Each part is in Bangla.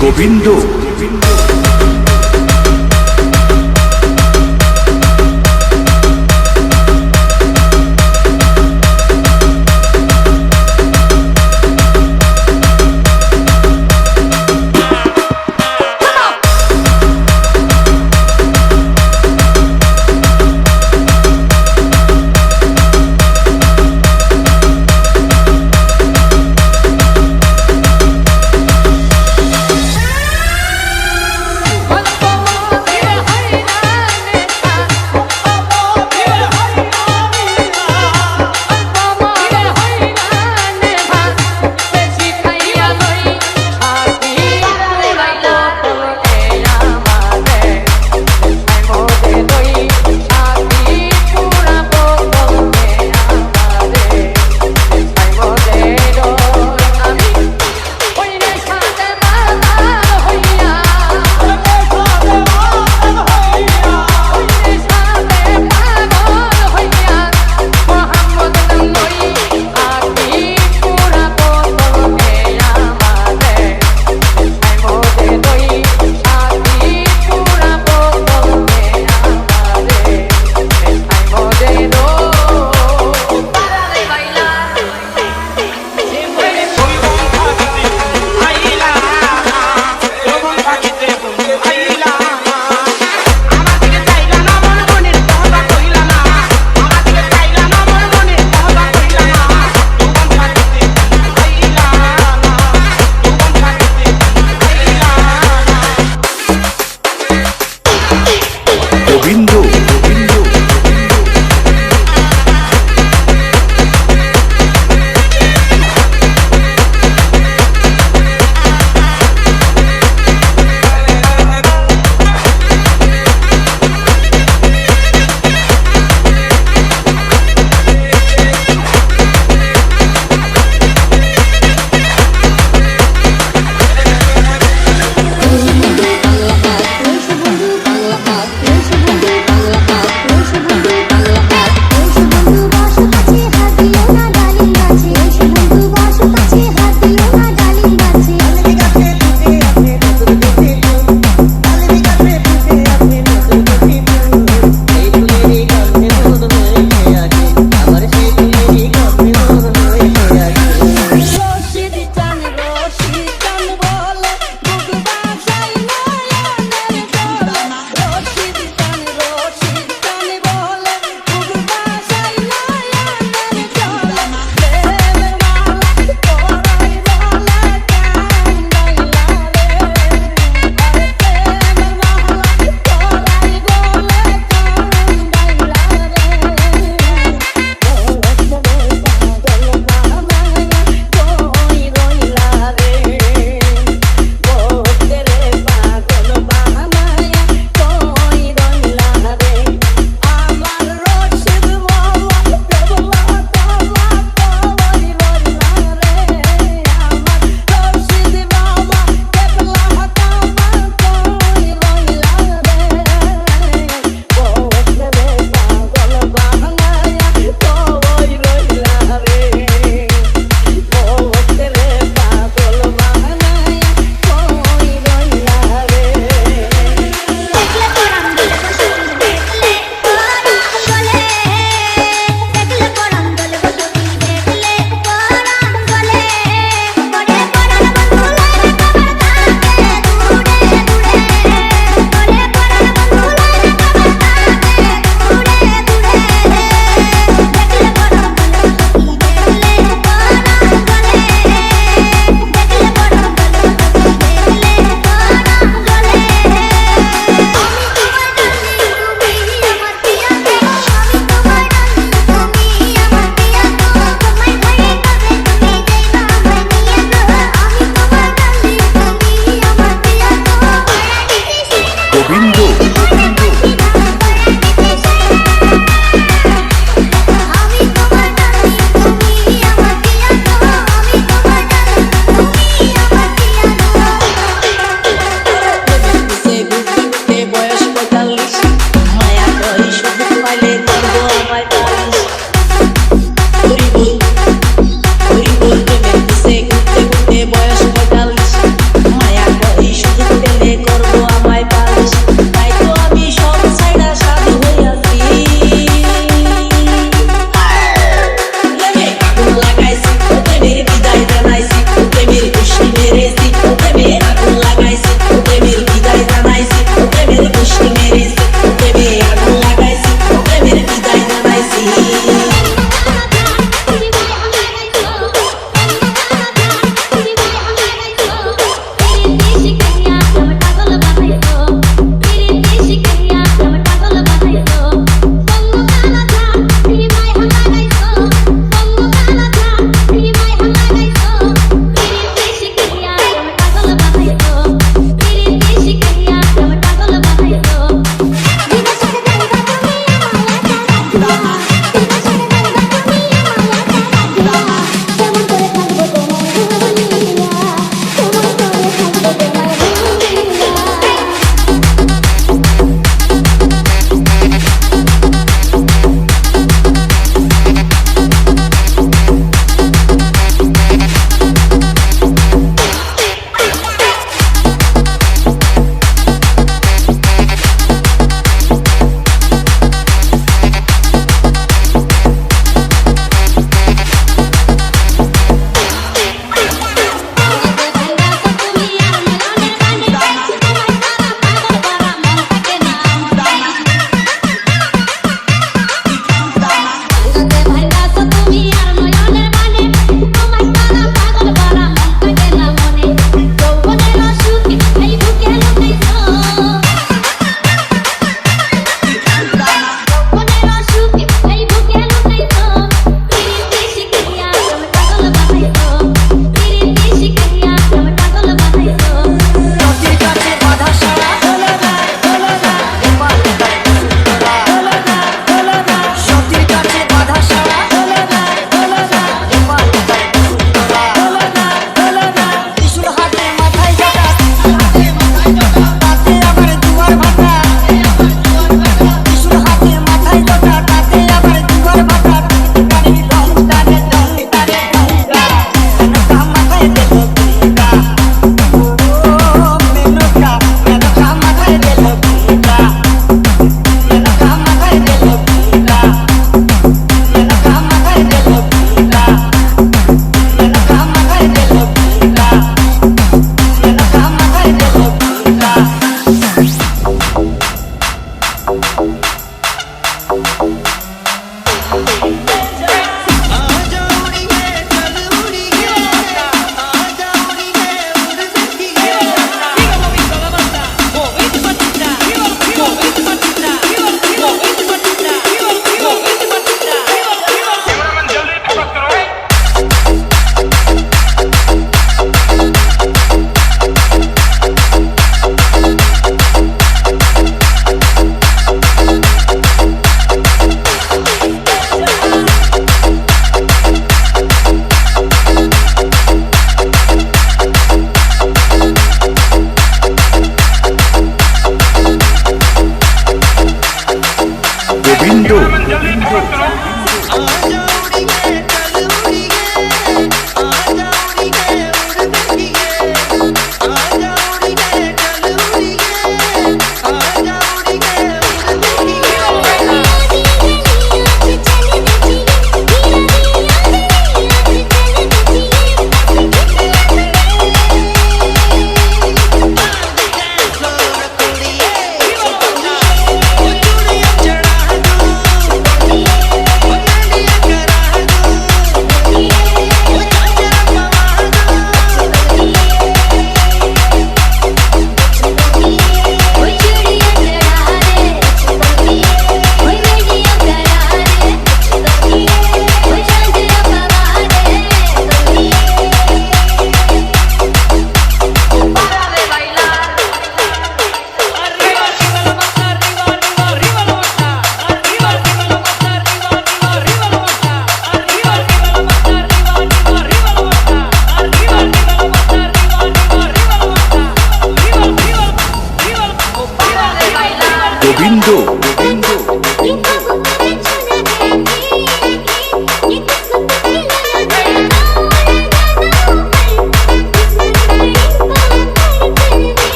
Govinda.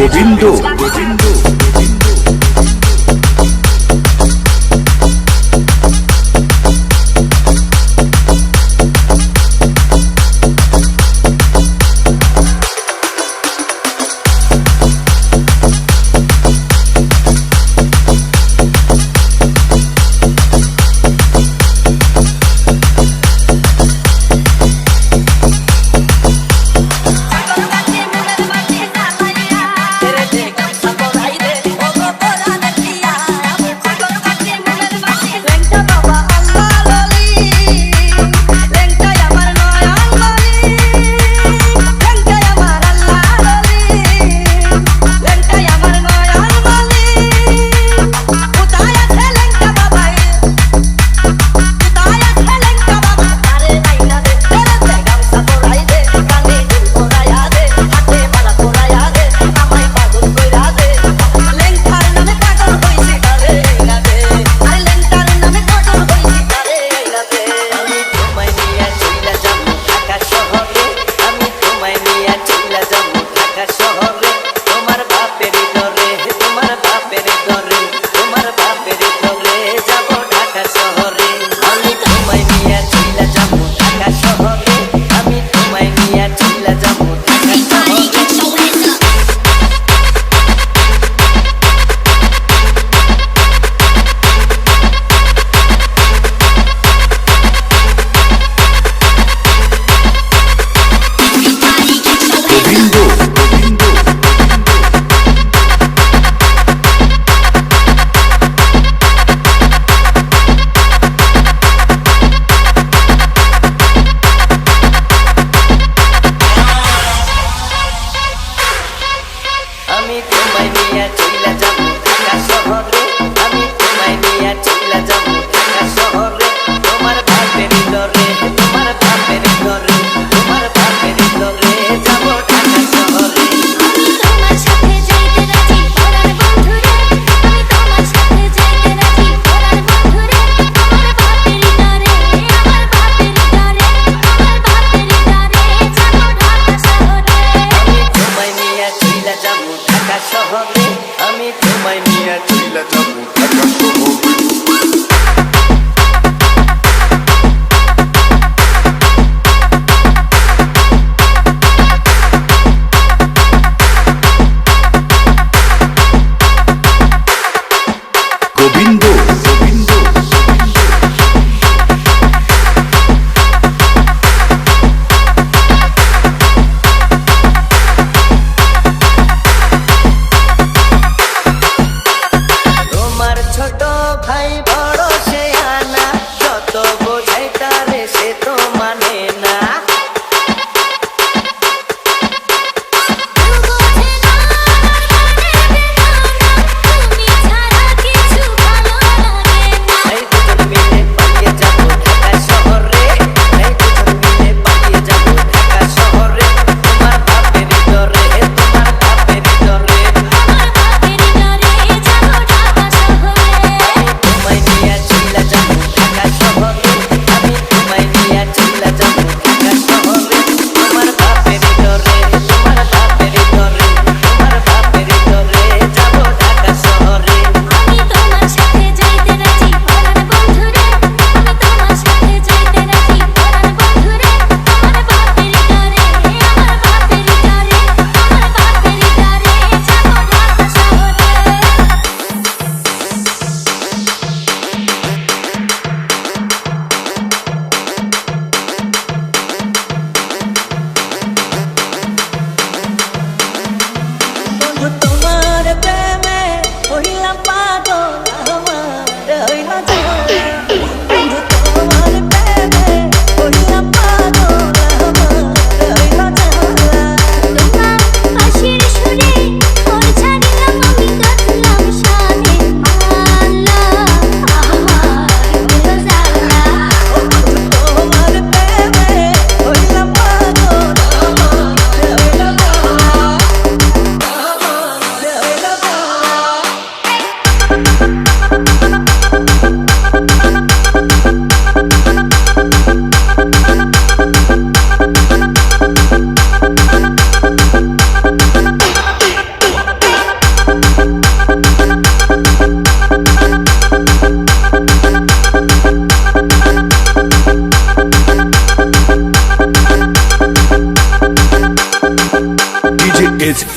Govinda. Quiere llegar a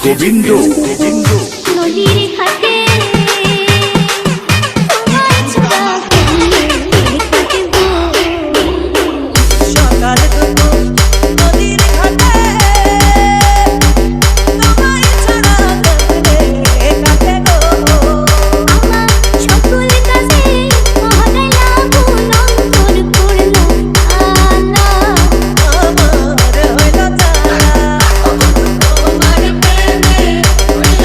Govinda Govinda নদীর ঘাটে তোমায় ছাড়া কেমনে কাটবো সকাল দুপুর নদীর ঘাটে তোমায় ছাড়া কেমনে কাটে গো আমার সকল কাজে অবহেলা ভুলঙ্কর করলো আল্লাহ আমার হইল জানা তোমার প্রেমে হইল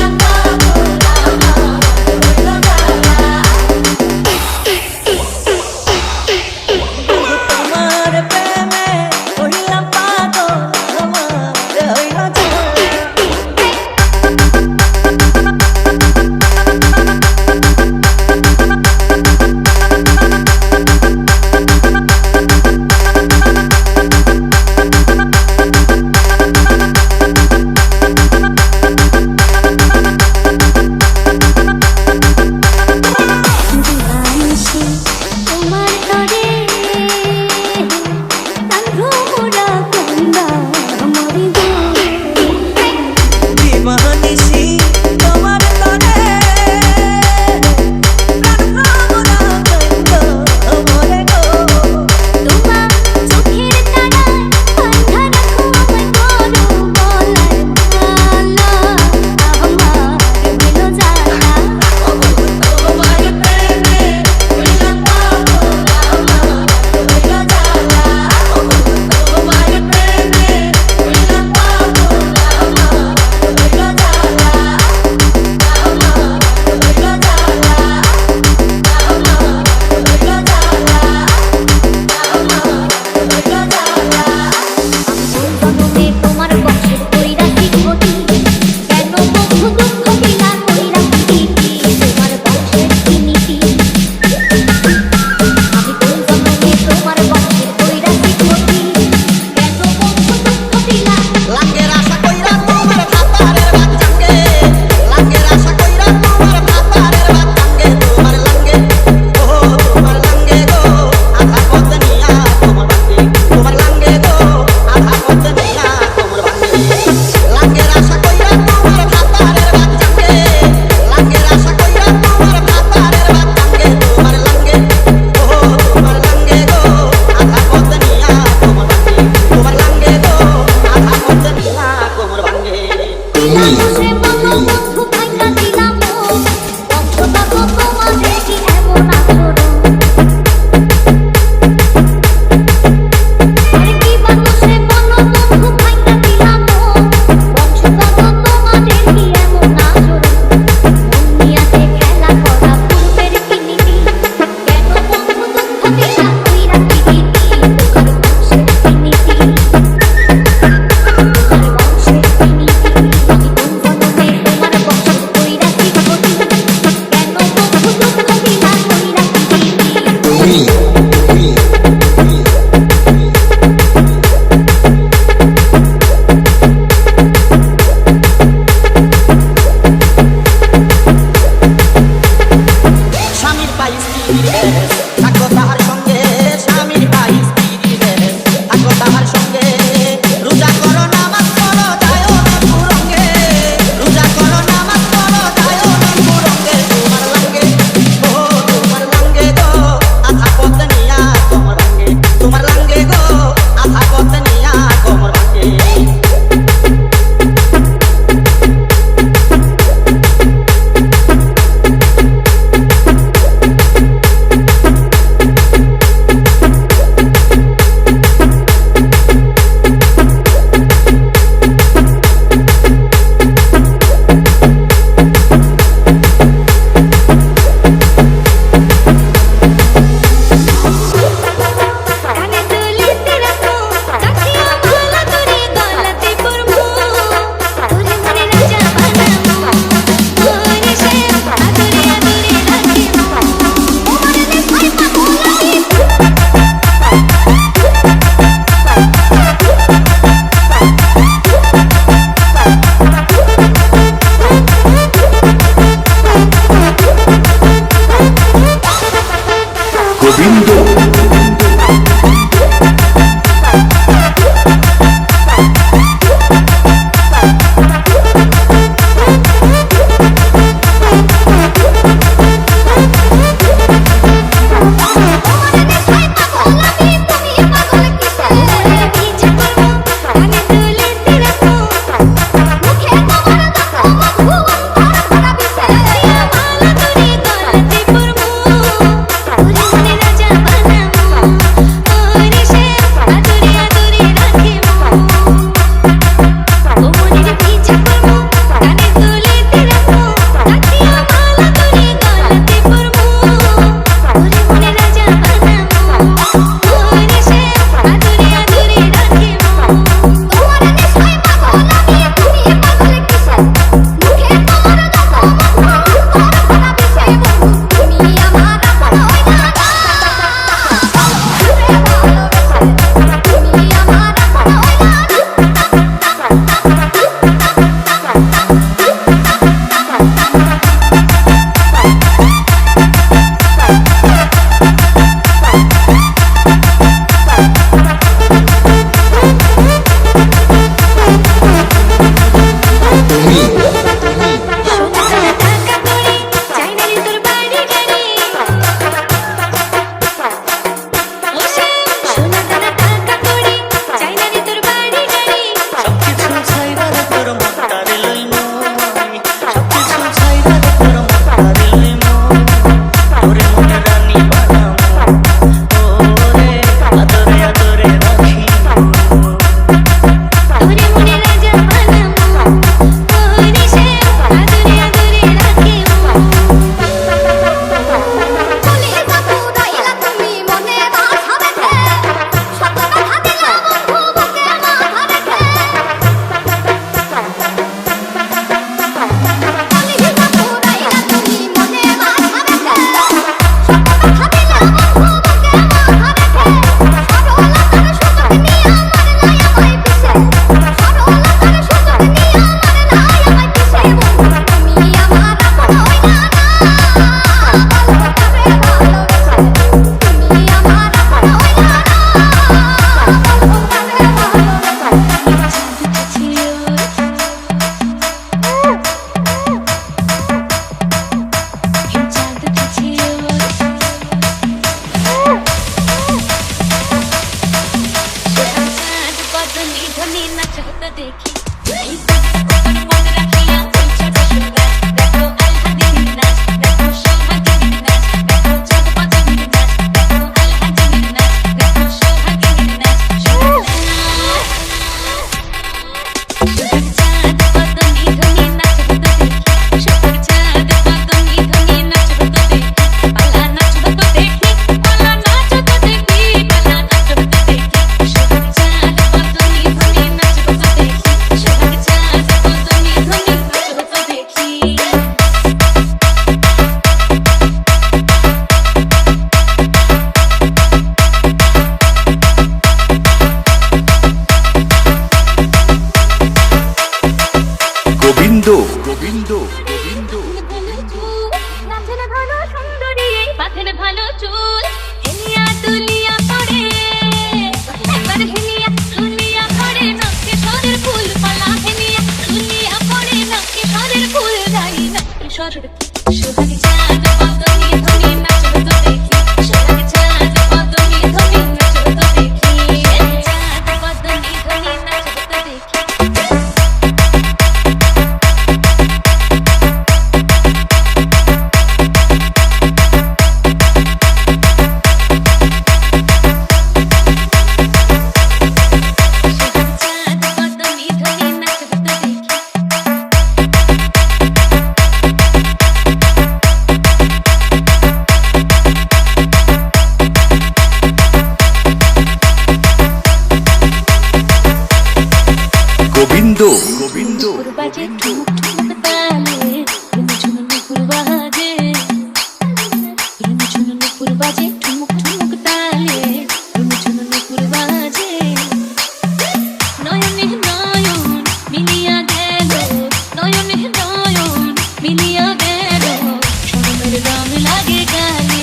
দেখি এই তোর মনে রাখিয়া তুই ছোট সোনা দেখো আলহাদির নাচ দেখো সোহাগীর নাচ দেখো জগপতির নাচ দেখো আলহাদির নাচ দেখো সোহাগীর নাচ সোহাগ চাঁদ পদনি ধনি নাচব তো দেখি সোহাগ চাঁদ পদনি ধনি নাচব তো দেখি পালা নাচব তো দেখি পালা নাচব তো দেখি পালা নাচব তো দেখি সোহাগ চাঁদ পদনি ধনি নাচব তো দেখি সোহাগ চাঁদ পদনি ধনি নাচব তো দেখি গোবিন্দ গোবিন্দ গোবিন্দ নাচেন ভালো সুন্দরী বাঁধেন ভালো চুল হেলিয়া দুলিয়া পড়ে একবার হেলিয়া দুলিয়া পড়ে নাকে সরের ফুল পালা হেলিয়া দুলিয়া পড়ে নাকে সরের ফুল গাই নাকে সরের সোহাগ চাঁদ পদনি ধনি নাচব তো দেখি সোহাগ চাঁদ পদনি ধনি নাচব তো দেখি চাঁদ পদনি ধনি নাচব তো দেখি চাঁদ পদনি ধনি নাচব তো দেখি গোবিন্দ গোবিন্দ নুপুর বাজে ঠুমুক ঠুমুক তালে ঝুনু নুপুর বাজে ঝুনু নুপুর বাজে ঠুমুক ঠুমুক তালে ঝুনু নুপুর বাজে নয়নে নয়ন মিলিয়া গেল নয়নে নয়ন মিলিয়া গেল শরমের রং লাগে গালে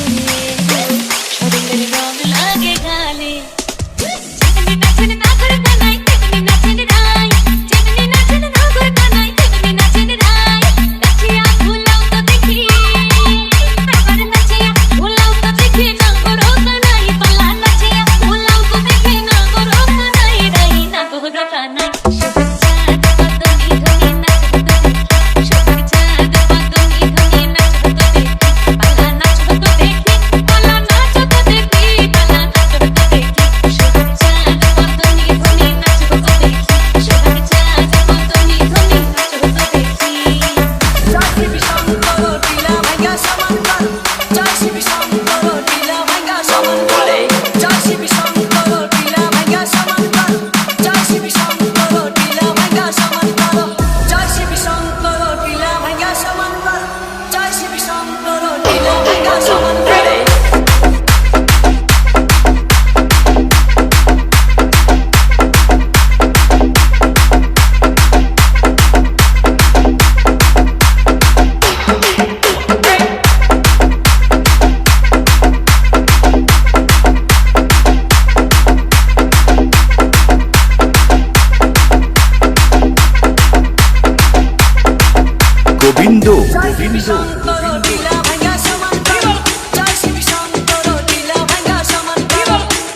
শরমের রং লাগে গালে যেমনি নাচেন নাগর কানাই তেমনি নাচেন রাই যেমনি নাচেন নাগর কানাই তেমনি নাচেন রাই নাচিয়া ভুলাও তো দেখি একবার নাচিয়া ভুলাও তো দেখি নাগর কানাই পালা নাচিয়া ভুলাও তো দেখি নাগর কানাই রাই নাগর কানাই সোহাগ চাঁদ পদনি ধনি নাচব তো দেখি সোহাগ চাঁদ পদনি ধনি নাচব তো দেখি পালা নাচব তো দেখি পালা নাচব তো দেখি পালা নাচব তো দেখি সোহাগ চাঁদ পদনি ধনি নাচব তো দেখি সোহাগ চাঁদ পদনি ধনি নাচব তো দেখি জয় শিবি শঙ্কর টিলা ভাঙ্গা সমান্তর জয় শিবি শঙ্কর টিলা ভাঙ্গা সমান্তর জয় শিবি শঙ্কর টিলা ভাঙ্গা সমান্তর জয় শিবি শঙ্কর টিলা ভাঙ্গা সমান্তর জয় শিবি শঙ্কর টিলা ভাঙ্গা সমান্তর জয় শিবি শঙ্কর টিলা ভাঙ্গা সমান্তর গোবিন্দ জয় শিবি গোবিন্দ শঙ্কর টিলা ভাঙ্গা সমান্তর জয় শিবি শঙ্কর টিলা ভাঙ্গা সমান্তর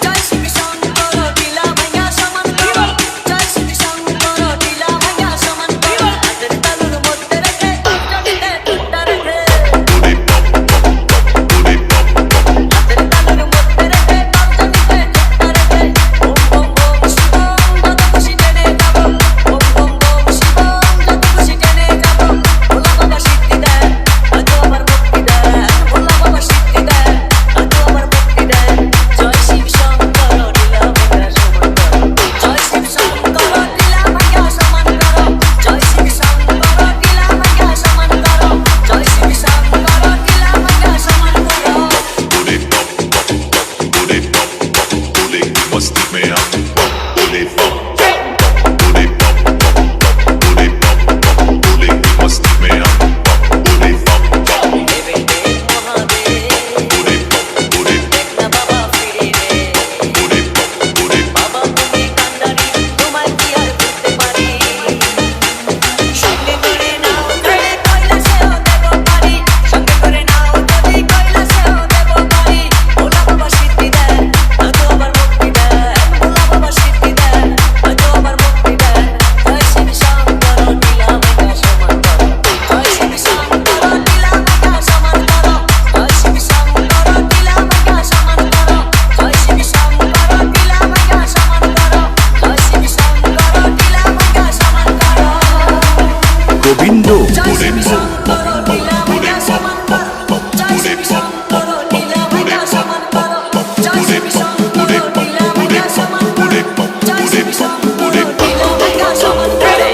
জয় শিবি শঙ্কর টিলা ভাঙ্গা সমান্তর জয় শিবি শঙ্কর টিলা ভাঙ্গা সমান্তর হাতের তালুর মধ্যে রেখে জড়িতে টুটা রেখে হাতের তালুর মধ্যে রেখে জড়িতে টুটা রেখে ওম ওম ওম শিবম যত খুশি টেনে যাব ওম ওম ওম শিবম যত খুশি টেনে যাব ভোলা বাবা সিদ্ধি দেন আজও আমার মুক্তি দেন ভোলা বাবা সিদ্ধি দেন আজও আমার মুক্তি দেন জয় শিব শঙ্কর লীলা ভাঙ্গা সমান করো জয় শিব শঙ্কর লীলা ভাঙ্গা সমান করো জয় শিব শঙ্কর লীলা ভাঙ্গা সমান করো জয় শিব শঙ্কর লীলা ভাঙ্গা সমান করো मस्ती में आप बोले मस्ती में आप बोले দেবে দে মহাদেব না বাবা ফিরে রে বাবা তুমি কান্দারি তোমায় কি আর করতে পারি সঙ্গে করে নাও ধরে কৈলাসেও দেব পারি সঙ্গে করে নাও যদি কৈলাসেও দেব পারি ভোলা বাবা সিদ্ধি দেন আজও আমার মুক্তি দেন ভোলা বাবা গোবিন্দ জয় শিব শঙ্কর লীলা মায়া সমান করো জয় শিব শঙ্কর লীলা মায়া সমান করো জয় শিব শঙ্কর লীলা মায়া সমান করো জয় শিব শঙ্কর লীলা মায়া সমান করো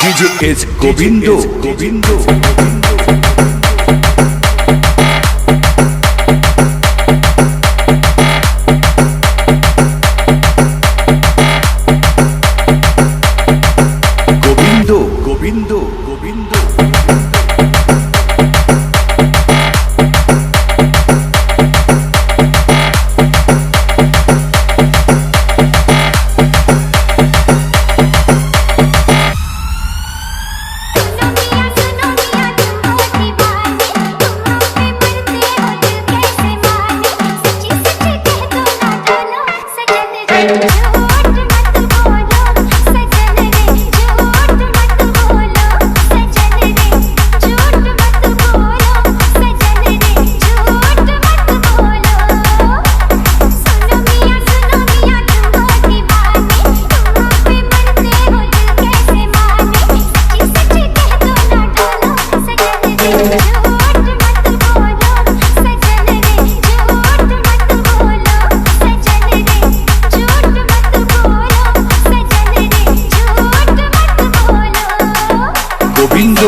ডিজে এস গোবিন্দ গোবিন্দ গোবিন্দ গোবিন্দ গোবিন্দ গোবিন্দ গোবিন্দ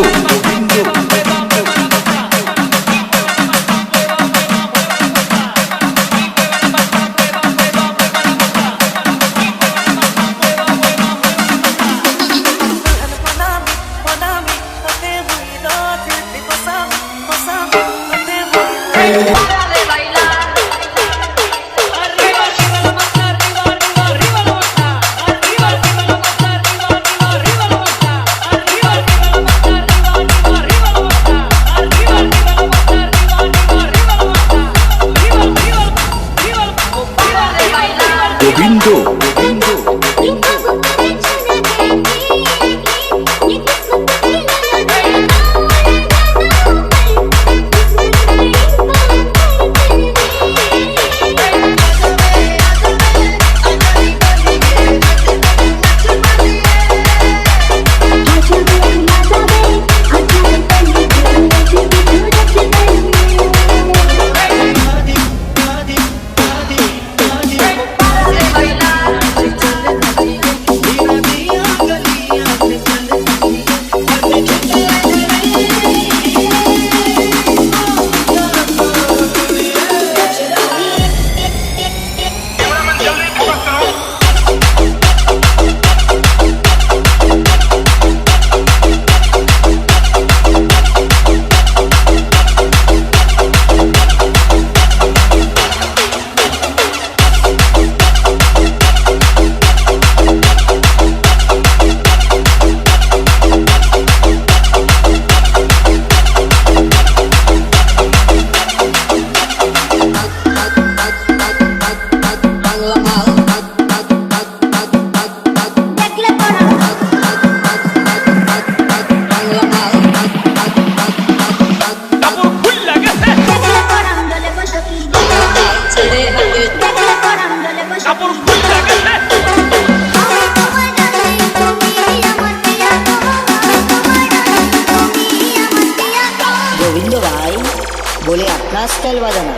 बोले अपना स्टाइल बजाना।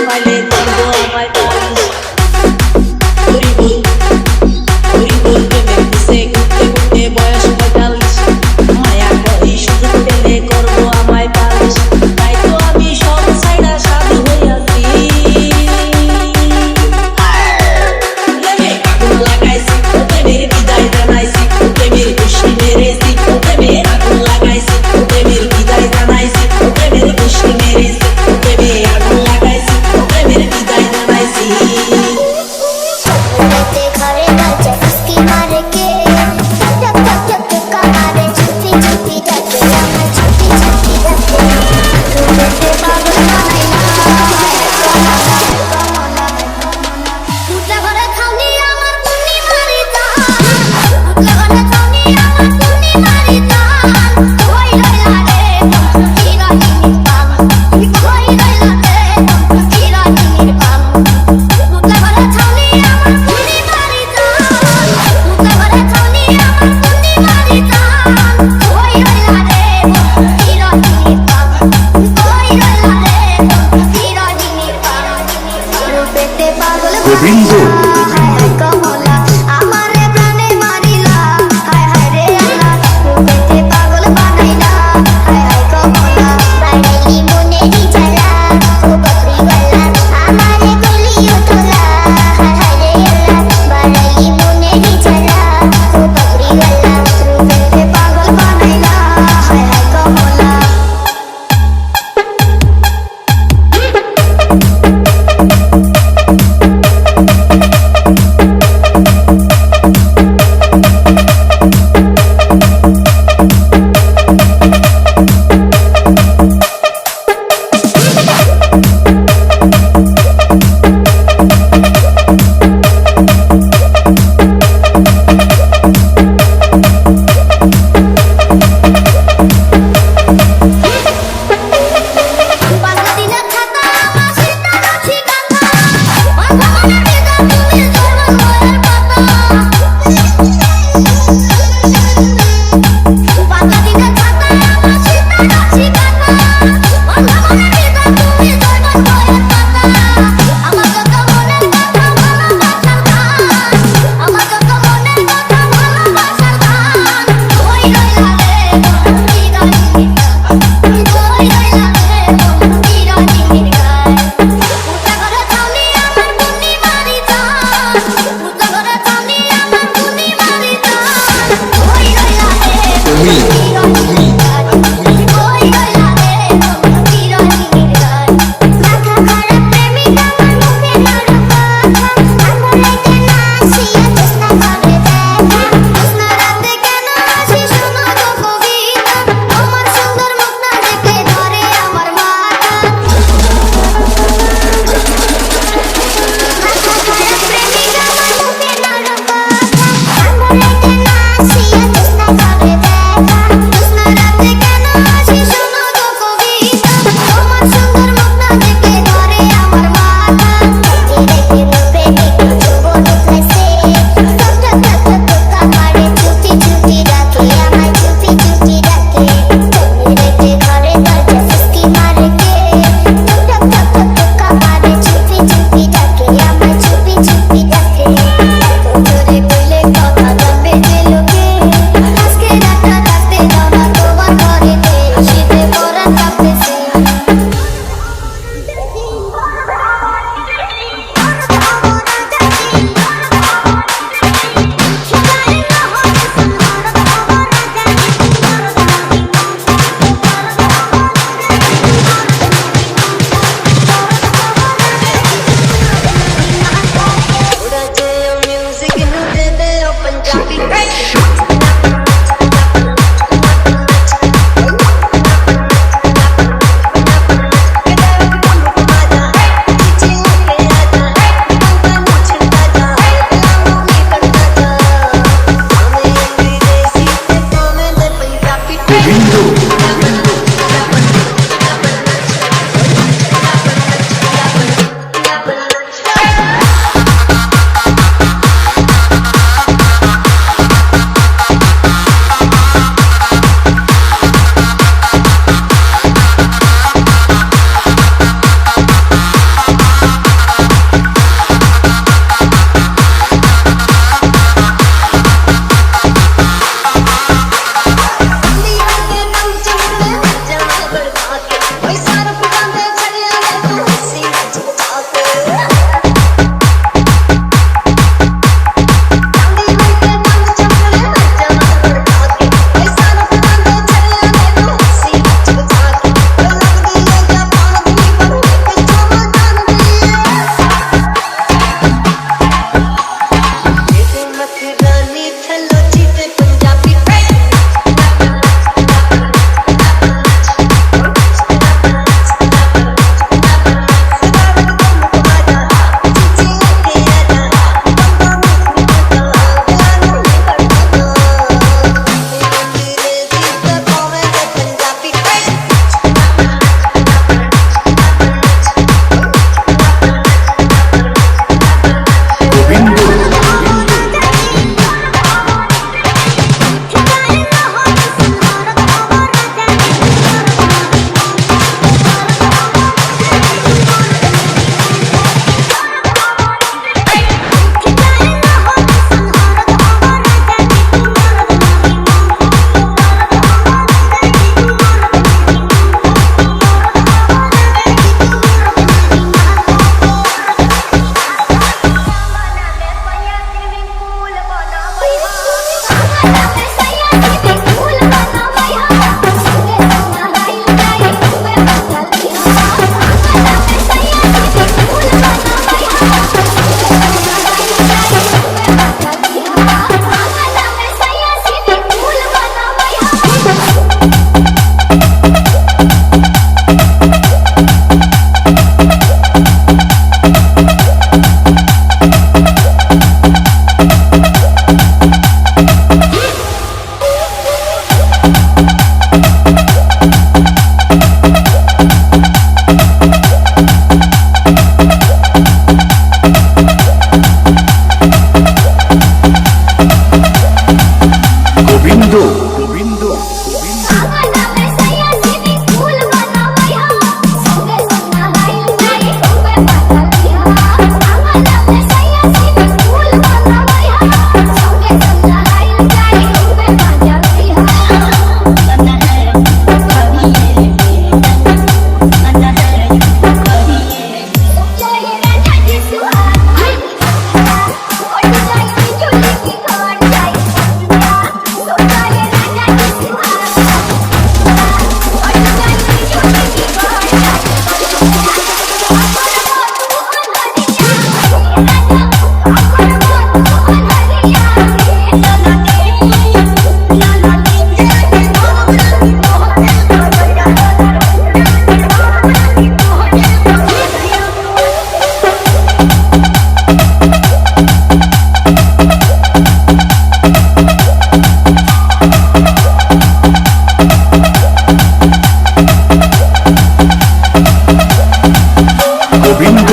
পাইলে করবো আমায় পালিশ হরি বল প্রেমের পিছে ঘুরতে ঘুরতে বয়স 45 মায়া করি সুযোগ পেলে করবো আমায় পালিশ তাই তো আমি সব সাইডা সাধু হইয়াছি প্রেমে আগুন লাগাইছি প্রেমের বিদায় জানাইছি প্রেমের খুশি মেরেছি প্রেমের আগুন লাগাইছি প্রেমের বিদায় জানাইছি প্রেমের খুশি মেরেছি প্রেমে আগুন লাগাইছি প্রেমের বিদায় জানাইছি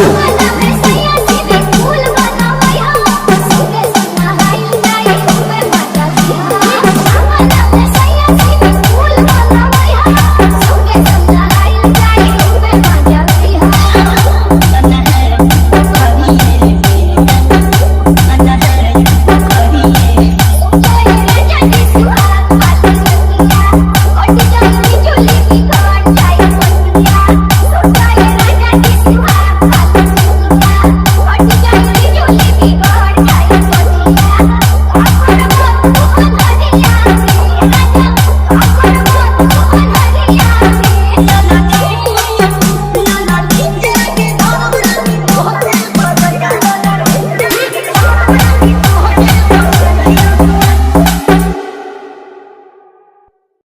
গোবিন্দ